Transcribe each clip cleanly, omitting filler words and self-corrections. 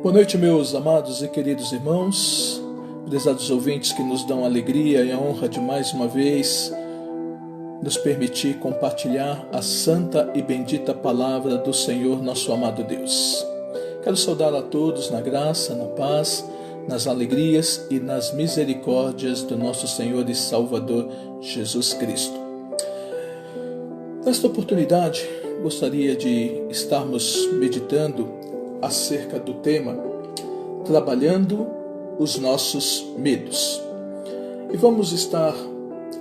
Boa noite, meus amados e queridos irmãos, prezados ouvintes que nos dão alegria e a honra de mais uma vez nos permitir compartilhar a santa e bendita palavra do Senhor, nosso amado Deus. Quero saudar a todos na graça, na paz, nas alegrias e nas misericórdias do nosso Senhor e Salvador Jesus Cristo. Nesta oportunidade, gostaria de estarmos meditando acerca do tema trabalhando os nossos medos. E vamos estar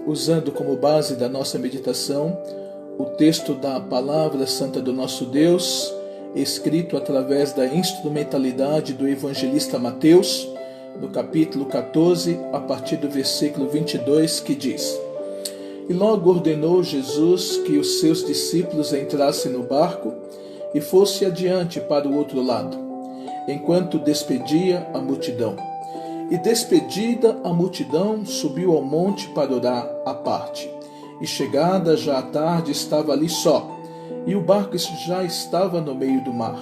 usando como base da nossa meditação o texto da Palavra Santa do nosso Deus, escrito através da instrumentalidade do evangelista Mateus, no capítulo 14, a partir do versículo 22, que diz: E logo ordenou Jesus que os seus discípulos entrassem no barco e fosse adiante para o outro lado, enquanto despedia a multidão. E despedida a multidão, subiu ao monte para orar à parte. E chegada já a tarde, estava ali só, e o barco já estava no meio do mar,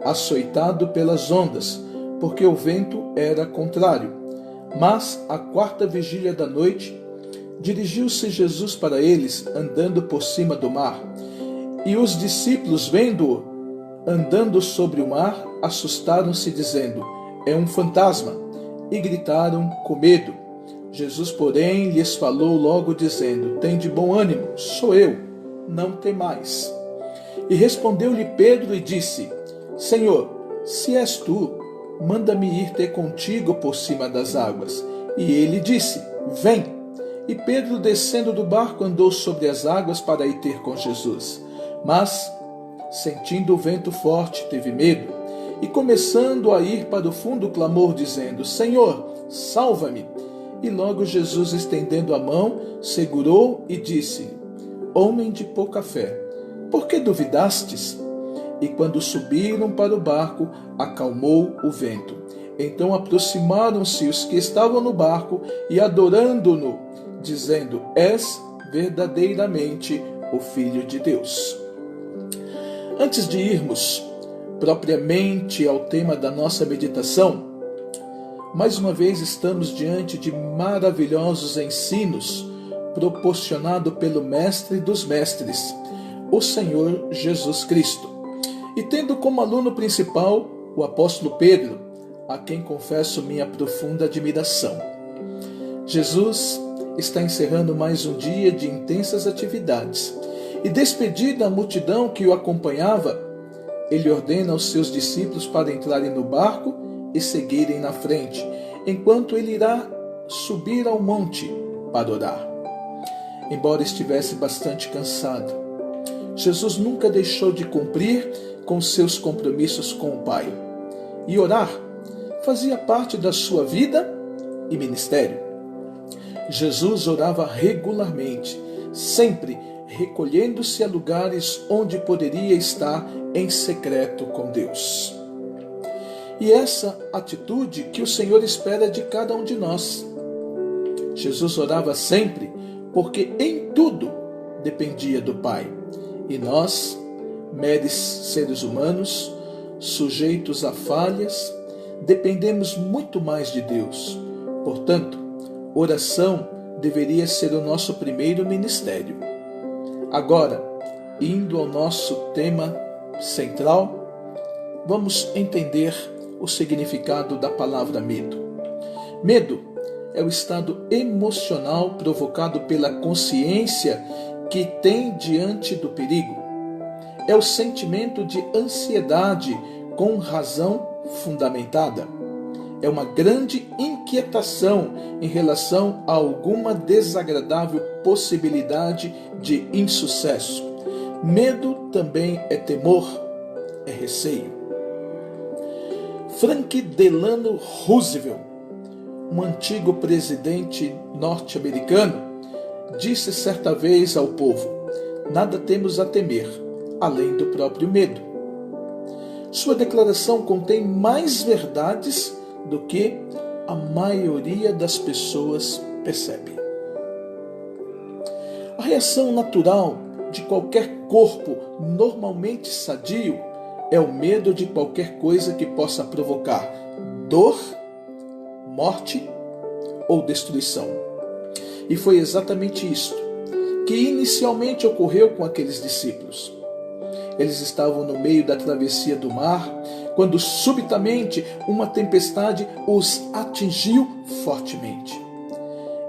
açoitado pelas ondas, porque o vento era contrário. Mas, à quarta vigília da noite, dirigiu-se Jesus para eles, andando por cima do mar. E os discípulos, vendo-o andando sobre o mar, assustaram-se, dizendo: É um fantasma, e gritaram com medo. Jesus, porém, lhes falou logo, dizendo: Tende bom ânimo, sou eu, não temais. E respondeu-lhe Pedro e disse: Senhor, se és tu, manda-me ir ter contigo por cima das águas. E ele disse: Vem. E Pedro, descendo do barco, andou sobre as águas para ir ter com Jesus. Mas, sentindo o vento forte, teve medo, e começando a ir para o fundo, clamou, dizendo: Senhor, salva-me. E logo Jesus, estendendo a mão, segurou e disse: Homem de pouca fé, por que duvidastes? E quando subiram para o barco, acalmou o vento. Então aproximaram-se os que estavam no barco e adorando-no, dizendo: És verdadeiramente o Filho de Deus. Antes de irmos propriamente ao tema da nossa meditação, mais uma vez estamos diante de maravilhosos ensinos proporcionados pelo Mestre dos Mestres, o Senhor Jesus Cristo. E tendo como aluno principal o apóstolo Pedro, a quem confesso minha profunda admiração. Jesus está encerrando mais um dia de intensas atividades. E despedida a multidão que o acompanhava, ele ordena aos seus discípulos para entrarem no barco e seguirem na frente, enquanto ele irá subir ao monte para orar. Embora estivesse bastante cansado, Jesus nunca deixou de cumprir com seus compromissos com o Pai. E orar fazia parte da sua vida e ministério. Jesus orava regularmente, sempre recolhendo-se a lugares onde poderia estar em secreto com Deus. E essa atitude que o Senhor espera de cada um de nós. Jesus orava sempre, porque em tudo dependia do Pai. E nós, meros seres humanos, sujeitos a falhas, dependemos muito mais de Deus. Portanto, oração deveria ser o nosso primeiro ministério. Agora, indo ao nosso tema central, vamos entender o significado da palavra medo. Medo é o estado emocional provocado pela consciência que tem diante do perigo. É o sentimento de ansiedade com razão fundamentada. É uma grande inquietação em relação a alguma desagradável possibilidade de insucesso. Medo também é temor, é receio. Franklin Delano Roosevelt, um antigo presidente norte-americano, disse certa vez ao povo: Nada temos a temer, além do próprio medo. Sua declaração contém mais verdades do que a maioria das pessoas percebe. A reação natural de qualquer corpo normalmente sadio é o medo de qualquer coisa que possa provocar dor, morte ou destruição. E foi exatamente isto que inicialmente ocorreu com aqueles discípulos. Eles estavam no meio da travessia do mar, quando subitamente uma tempestade os atingiu fortemente.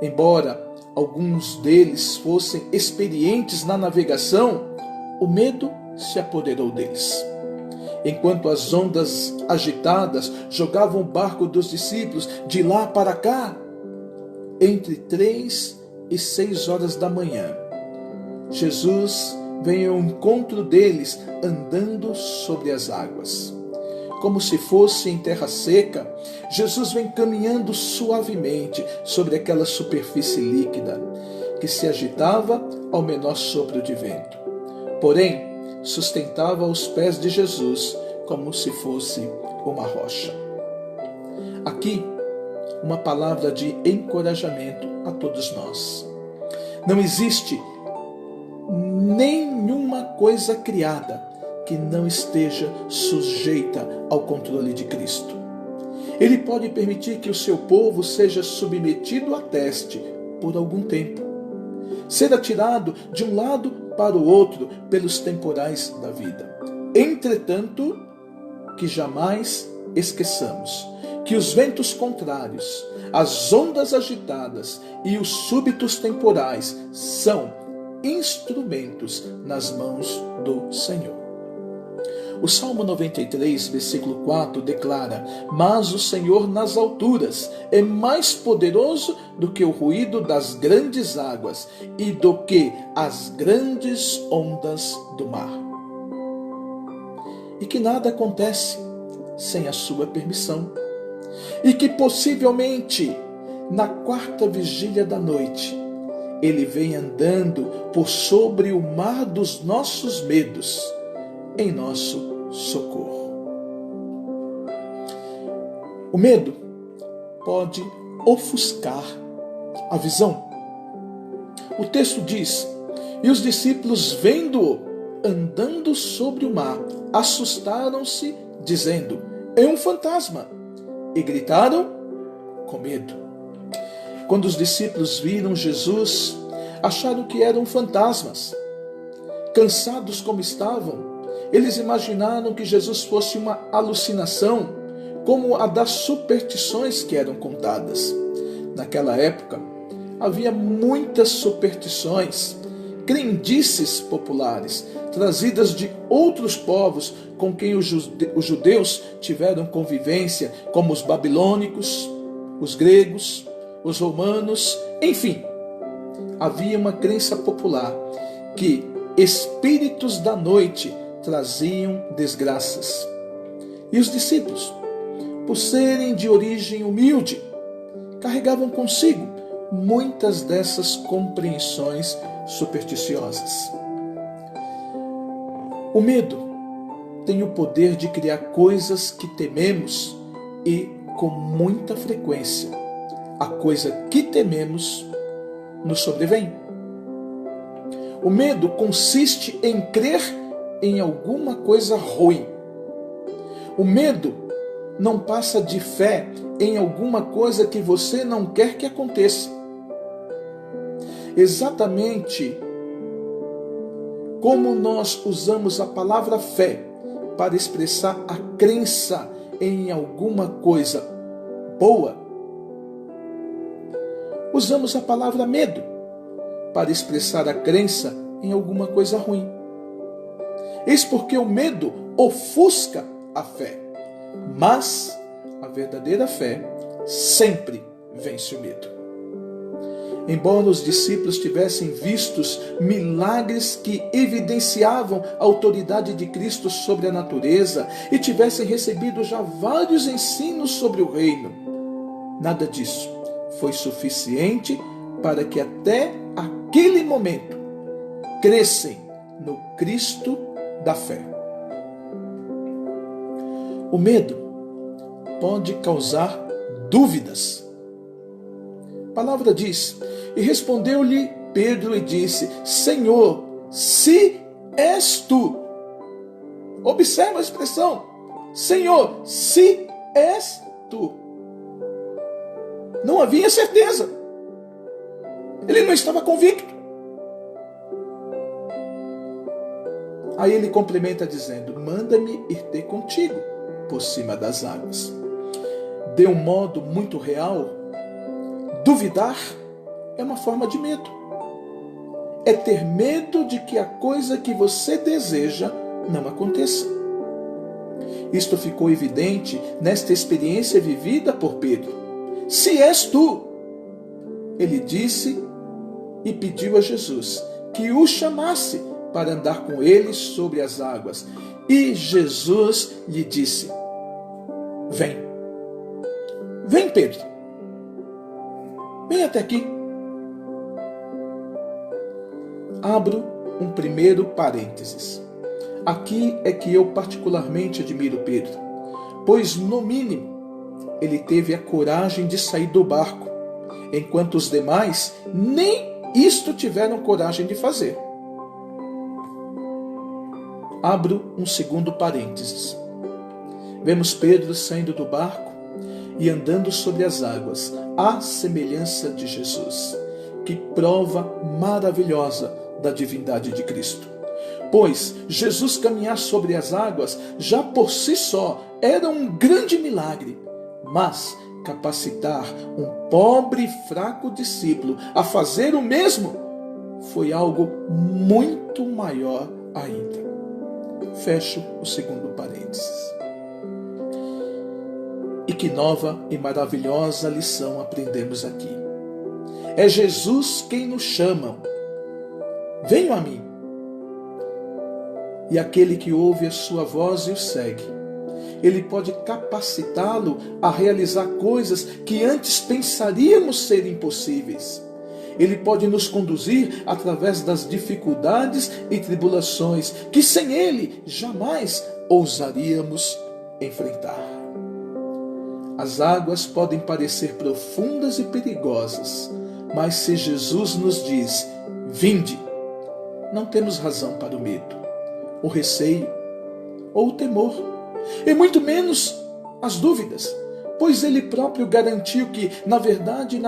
Embora alguns deles fossem experientes na navegação, o medo se apoderou deles. Enquanto as ondas agitadas jogavam o barco dos discípulos de lá para cá, entre 3 e 6 horas da manhã, Jesus vem ao encontro deles andando sobre as águas. Como se fosse em terra seca, Jesus vem caminhando suavemente sobre aquela superfície líquida que se agitava ao menor sopro de vento. Porém, sustentava os pés de Jesus como se fosse uma rocha. Aqui, uma palavra de encorajamento a todos nós. Não existe nenhuma coisa criada que não esteja sujeita ao controle de Cristo. Ele pode permitir que o seu povo seja submetido a teste por algum tempo, ser atirado de um lado para o outro pelos temporais da vida. Entretanto, que jamais esqueçamos que os ventos contrários, as ondas agitadas e os súbitos temporais são instrumentos nas mãos do Senhor. O Salmo 93, versículo 4 declara: mas o Senhor nas alturas é mais poderoso do que o ruído das grandes águas e do que as grandes ondas do mar. E que nada acontece sem a sua permissão. E que possivelmente, na 4ª vigília da noite, Ele vem andando por sobre o mar dos nossos medos, em nosso socorro. O medo pode ofuscar a visão. O texto diz: e os discípulos, vendo-o andando sobre o mar, assustaram-se, dizendo: é um fantasma, e gritaram com medo. Quando os discípulos viram Jesus, acharam que eram fantasmas. Cansados como estavam, eles imaginaram que Jesus fosse uma alucinação, como a das superstições que eram contadas. Naquela época, havia muitas superstições, crendices populares, trazidas de outros povos com quem os judeus tiveram convivência, como os babilônicos, os gregos, os romanos, enfim. Havia uma crença popular que espíritos da noite traziam desgraças. E os discípulos, por serem de origem humilde, carregavam consigo muitas dessas compreensões supersticiosas. O medo tem o poder de criar coisas que tememos e, com muita frequência, a coisa que tememos nos sobrevém. O medo consiste em crer em alguma coisa ruim. O medo não passa de fé em alguma coisa que você não quer que aconteça. Exatamente como nós usamos a palavra fé para expressar a crença em alguma coisa boa, usamos a palavra medo para expressar a crença em alguma coisa ruim. Eis porque o medo ofusca a fé, mas a verdadeira fé sempre vence o medo. Embora os discípulos tivessem vistos milagres que evidenciavam a autoridade de Cristo sobre a natureza e tivessem recebido já vários ensinos sobre o reino, nada disso foi suficiente para que até aquele momento crescem no Cristo da fé. O medo pode causar dúvidas. A palavra diz: e respondeu-lhe Pedro e disse: Senhor, se és tu, Observa a expressão: Senhor, se és tu. Não havia certeza. Ele não estava convicto. Aí ele complementa dizendo: manda-me ir ter contigo por cima das águas. De um modo muito real, duvidar é uma forma de medo. É ter medo de que a coisa que você deseja não aconteça. Isto ficou evidente nesta experiência vivida por Pedro. Se és tu, ele disse e pediu a Jesus que o chamasse para andar com ele sobre as águas. E Jesus lhe disse: vem. Vem, Pedro. Vem até aqui. Abro um primeiro parênteses. Aqui é que eu particularmente admiro Pedro, pois, no mínimo, ele teve a coragem de sair do barco, enquanto os demais nem isto tiveram coragem de fazer. Abro um segundo parênteses. Vemos Pedro saindo do barco e andando sobre as águas, à semelhança de Jesus. Que prova maravilhosa da divindade de Cristo. Pois Jesus caminhar sobre as águas já por si só era um grande milagre, mas capacitar um pobre e fraco discípulo a fazer o mesmo foi algo muito maior ainda. Fecho o segundo parênteses. E que nova e maravilhosa lição aprendemos aqui. É Jesus quem nos chama. Venham a mim. E aquele que ouve a sua voz e o segue, ele pode capacitá-lo a realizar coisas que antes pensaríamos ser impossíveis. Ele pode nos conduzir através das dificuldades e tribulações que sem ele jamais ousaríamos enfrentar. As águas podem parecer profundas e perigosas, mas se Jesus nos diz: vinde, não temos razão para o medo, o receio ou o temor, e muito menos as dúvidas, pois ele próprio garantiu que, na verdade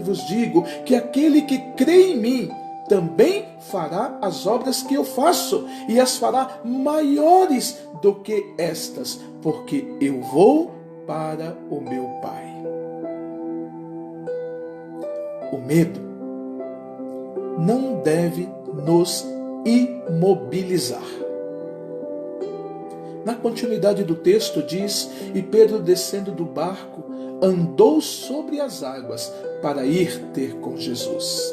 vos digo, que aquele que crê em mim também fará as obras que eu faço, e as fará maiores do que estas, porque eu vou para o meu Pai. O medo não deve nos imobilizar. Na continuidade do texto diz: e Pedro, descendo do barco, andou sobre as águas para ir ter com Jesus.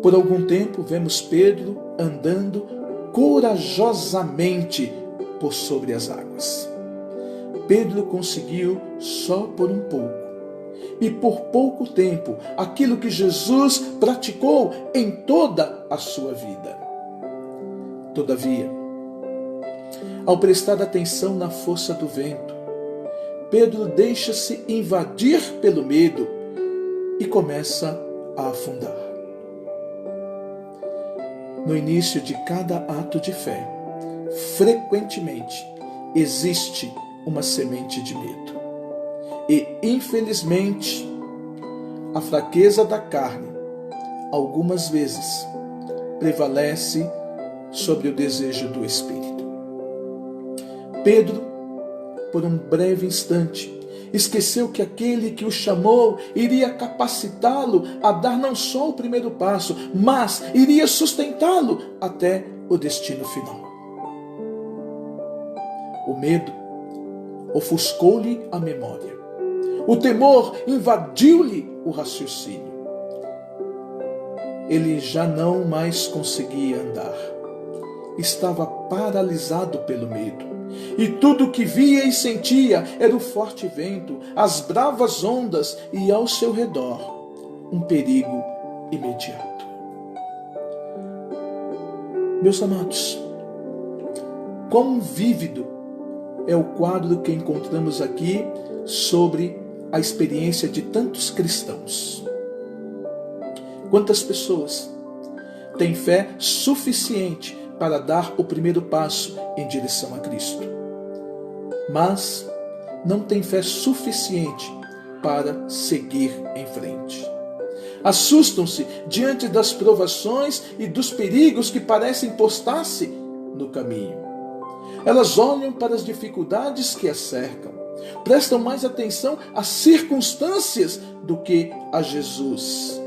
Por algum tempo vemos Pedro andando corajosamente por sobre as águas. Pedro conseguiu só por um pouco, e por pouco tempo, aquilo que Jesus praticou em toda a sua vida. Todavia, ao prestar atenção na força do vento, Pedro deixa-se invadir pelo medo e começa a afundar. No início de cada ato de fé, frequentemente existe uma semente de medo. E, infelizmente, a fraqueza da carne, algumas vezes, prevalece sobre o desejo do Espírito. Pedro, por um breve instante, esqueceu que aquele que o chamou iria capacitá-lo a dar não só o primeiro passo, mas iria sustentá-lo até o destino final. O medo ofuscou-lhe a memória. O temor invadiu-lhe o raciocínio. Ele já não mais conseguia andar. Estava paralisado pelo medo. E tudo o que via e sentia era o forte vento, as bravas ondas e ao seu redor um perigo imediato. Meus amados, quão vívido é o quadro que encontramos aqui sobre a experiência de tantos cristãos. Quantas pessoas têm fé suficiente para dar o primeiro passo em direção a Cristo, mas não têm fé suficiente para seguir em frente. Assustam-se diante das provações e dos perigos que parecem postar-se no caminho. Elas olham para as dificuldades que as cercam, prestam mais atenção às circunstâncias do que a Jesus.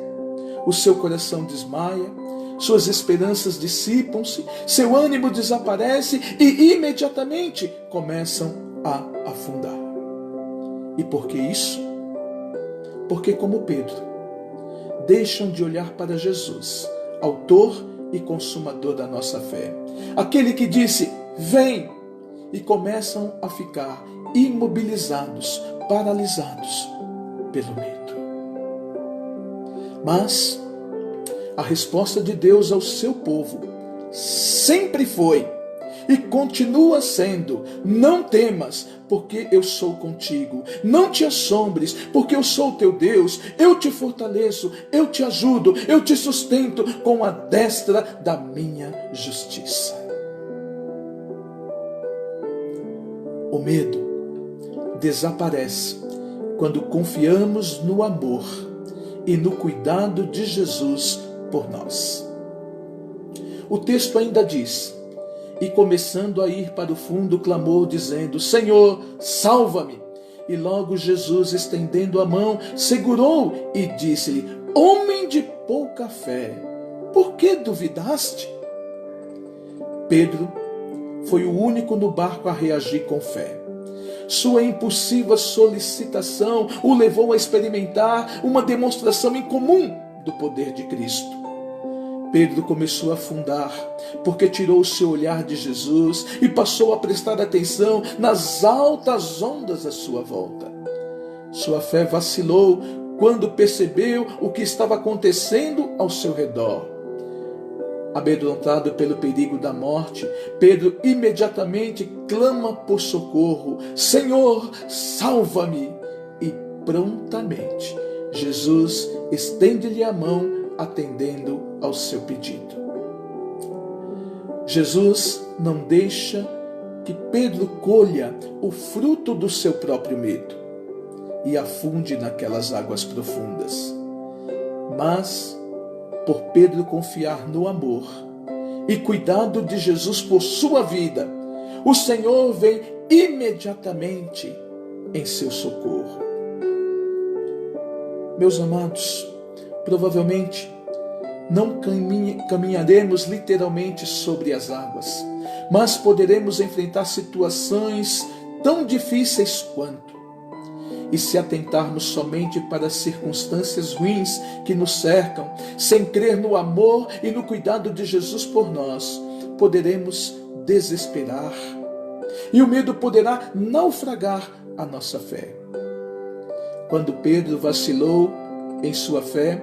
O seu coração desmaia, suas esperanças dissipam-se, seu ânimo desaparece e imediatamente começam a afundar. E por que isso? Porque, como Pedro, deixam de olhar para Jesus, autor e consumador da nossa fé. Aquele que disse, vem, e começam a ficar imobilizados, paralisados pelo medo. Mas a resposta de Deus ao seu povo sempre foi e continua sendo: não temas, porque eu sou contigo. Não te assombres, porque eu sou teu Deus. Eu te fortaleço, eu te ajudo, eu te sustento com a destra da minha justiça. O medo desaparece quando confiamos no amor e no cuidado de Jesus por nós. O texto ainda diz: e começando a ir para o fundo, clamou, dizendo, Senhor, salva-me. E logo Jesus, estendendo a mão, segurou e disse-lhe, homem de pouca fé, por que duvidaste? Pedro foi o único no barco a reagir com fé. Sua impulsiva solicitação o levou a experimentar uma demonstração incomum do poder de Cristo. Pedro começou a afundar, porque tirou o seu olhar de Jesus e passou a prestar atenção nas altas ondas à sua volta. Sua fé vacilou quando percebeu o que estava acontecendo ao seu redor. Amedrontado pelo perigo da morte, Pedro imediatamente clama por socorro. Senhor, salva-me! E prontamente Jesus estende-lhe a mão, atendendo ao seu pedido. Jesus não deixa que Pedro colha o fruto do seu próprio medo e afunde naquelas águas profundas. Mas, por Pedro confiar no amor e cuidado de Jesus por sua vida, o Senhor vem imediatamente em seu socorro. Meus amados, provavelmente não caminharemos literalmente sobre as águas, mas poderemos enfrentar situações tão difíceis quanto. E se atentarmos somente para as circunstâncias ruins que nos cercam, sem crer no amor e no cuidado de Jesus por nós, poderemos desesperar e o medo poderá naufragar a nossa fé. Quando Pedro vacilou em sua fé,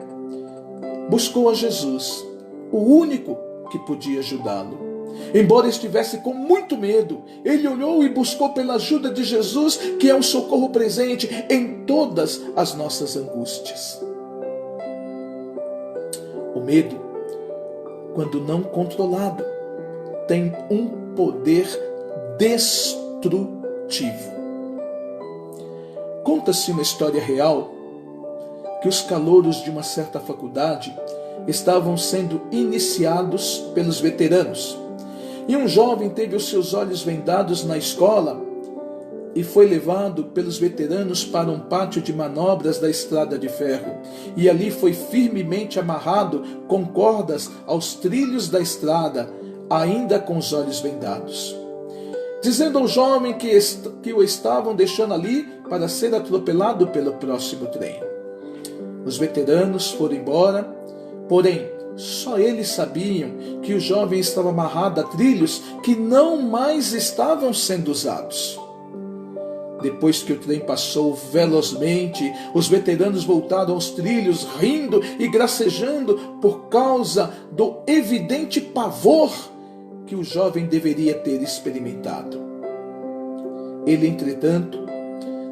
buscou a Jesus, o único que podia ajudá-lo. Embora estivesse com muito medo, ele olhou e buscou pela ajuda de Jesus, que é um socorro presente em todas as nossas angústias. O medo, quando não controlado, tem um poder destrutivo. Conta-se uma história real que os calouros de uma certa faculdade estavam sendo iniciados pelos veteranos. E um jovem teve os seus olhos vendados na escola e foi levado pelos veteranos para um pátio de manobras da estrada de ferro. E ali foi firmemente amarrado com cordas aos trilhos da estrada, ainda com os olhos vendados, dizendo ao jovem que o estavam deixando ali para ser atropelado pelo próximo trem. Os veteranos foram embora, porém, só eles sabiam que o jovem estava amarrado a trilhos que não mais estavam sendo usados. Depois que o trem passou velozmente, os veteranos voltaram aos trilhos, rindo e gracejando por causa do evidente pavor que o jovem deveria ter experimentado. Ele, entretanto,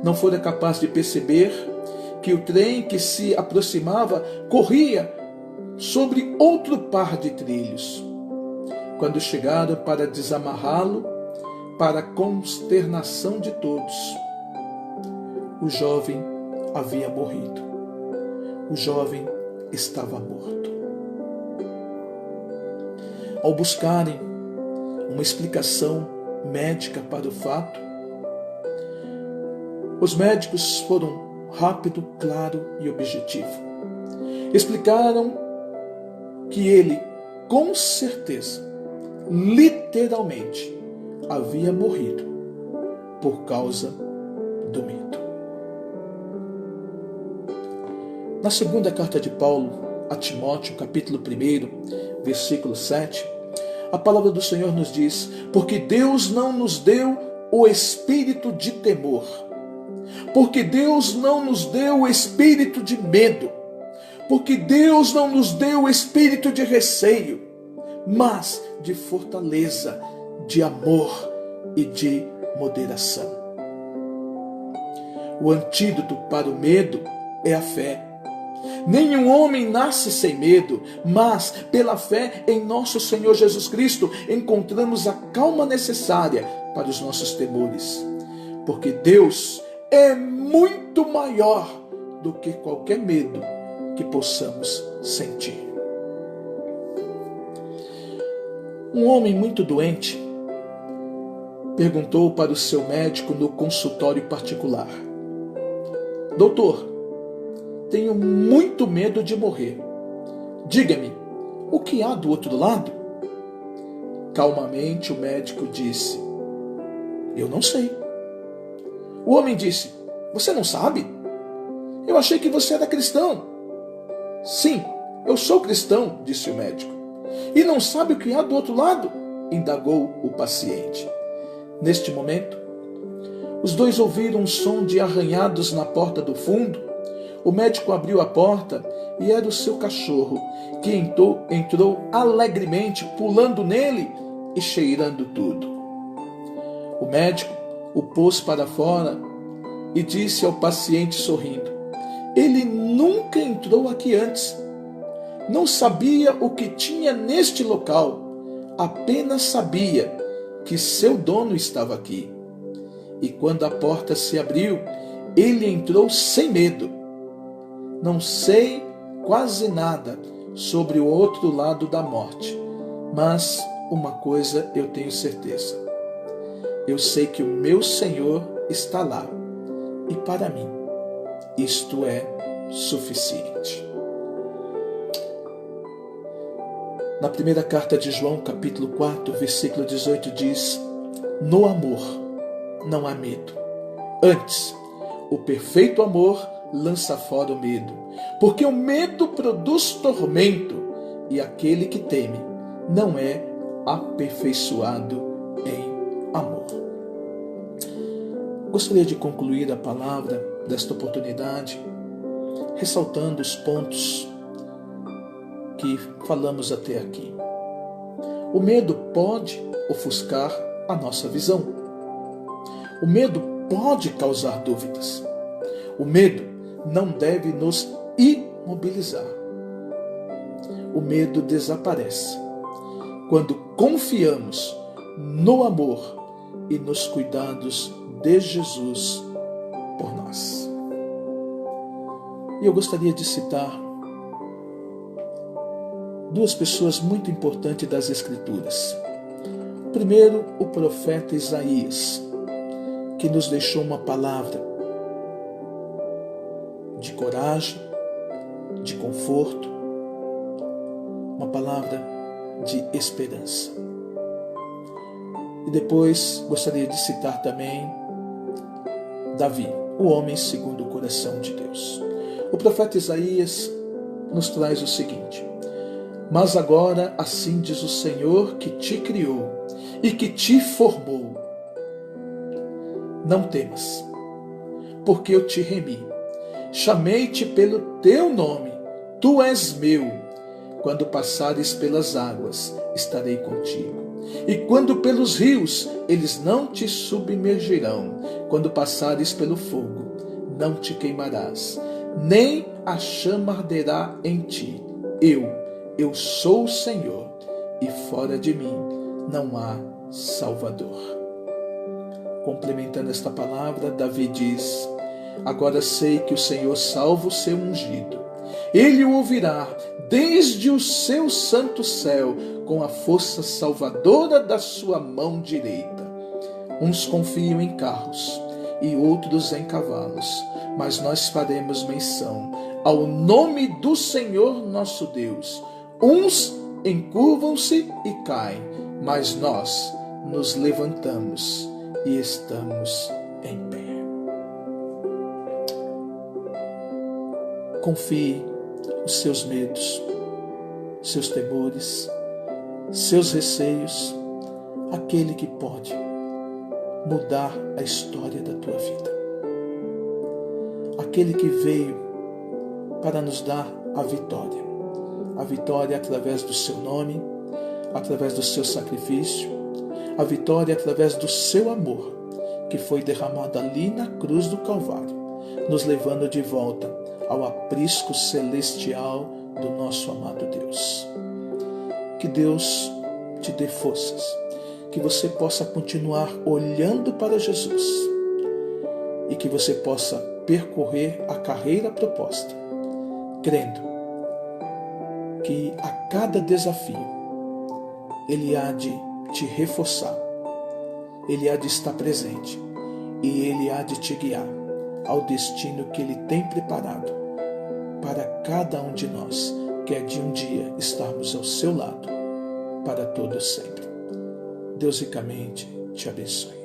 não fora capaz de perceber que o trem que se aproximava corria sobre outro par de trilhos. quando chegaram para desamarrá-lo, para a consternação de todos, o jovem havia morrido. O jovem estava morto. Ao buscarem uma explicação médica para o fato, os médicos foram rápido, claro e objetivo. Explicaram que ele, com certeza, literalmente, havia morrido por causa do medo. Na segunda carta de Paulo a Timóteo, capítulo 1, versículo 7, a palavra do Senhor nos diz: porque Deus não nos deu o espírito de temor, porque Deus não nos deu o espírito de medo, porque Deus não nos deu o espírito de receio, mas de fortaleza, de amor e de moderação. O antídoto para o medo é a fé. Nenhum homem nasce sem medo, mas pela fé em nosso Senhor Jesus Cristo encontramos a calma necessária para os nossos temores. Porque Deus é muito maior do que qualquer medo que possamos sentir. Um homem muito doente perguntou para o seu médico no consultório particular: doutor, tenho muito medo de morrer. Diga-me, o que há do outro lado? Calmamente o médico disse: eu não sei. O homem disse: você não sabe? Eu achei que você era cristão. Sim, eu sou cristão, disse o médico. E não sabe o que há do outro lado? Indagou o paciente. Neste momento, os dois ouviram um som de arranhados na porta do fundo. O médico abriu a porta e era o seu cachorro, que entrou alegremente, pulando nele e cheirando tudo. O médico o pôs para fora e disse ao paciente sorrindo: ele nunca entrou aqui antes. Não sabia o que tinha neste local, apenas sabia que seu dono estava aqui. E quando a porta se abriu, ele entrou sem medo. Não sei quase nada sobre o outro lado da morte, mas uma coisa eu tenho certeza. Eu sei que o meu Senhor está lá, e para mim isto é suficiente. Na primeira carta de João, capítulo 4, versículo 18, diz: no amor não há medo. Antes, o perfeito amor lança fora o medo, porque o medo produz tormento, e aquele que teme não é aperfeiçoado em amor. Gostaria de concluir a palavra desta oportunidade ressaltando os pontos que falamos até aqui. O medo pode ofuscar a nossa visão. O medo pode causar dúvidas. O medo não deve nos imobilizar. O medo desaparece quando confiamos no amor e nos cuidados de Jesus por nós. E eu gostaria de citar duas pessoas muito importantes das Escrituras. Primeiro, o profeta Isaías, que nos deixou uma palavra de coragem, de conforto, uma palavra de esperança. E depois gostaria de citar também Davi, o homem segundo o coração de Deus. O profeta Isaías nos traz o seguinte: mas agora assim diz o Senhor que te criou e que te formou: não temas, porque eu te remi. Chamei-te pelo teu nome, tu és meu. Quando passares pelas águas, estarei contigo. E quando pelos rios, eles não te submergirão. Quando passares pelo fogo, não te queimarás, nem a chama arderá em ti. Eu sou o Senhor, e fora de mim não há Salvador. Complementando esta palavra, Davi diz: agora sei que o Senhor salva o seu ungido. Ele o ouvirá desde o seu santo céu, com a força salvadora da sua mão direita. Uns confiam em carros e outros em cavalos, mas nós faremos menção ao nome do Senhor nosso Deus. Uns encurvam-se e caem, mas nós nos levantamos e estamos em pé. Confie os seus medos, seus temores, seus receios, aquele que pode mudar a história da tua vida. Aquele que veio para nos dar a vitória através do seu nome, através do seu sacrifício, a vitória através do seu amor, que foi derramado ali na cruz do Calvário, nos levando de volta ao aprisco celestial do nosso amado Deus. Que Deus te dê forças, que você possa continuar olhando para Jesus e que você possa percorrer a carreira proposta, crendo que a cada desafio Ele há de te reforçar, Ele há de estar presente e Ele há de te guiar ao destino que Ele tem preparado para cada um de nós, que é de um dia estarmos ao seu lado para todo sempre. Deus ricamente te abençoe.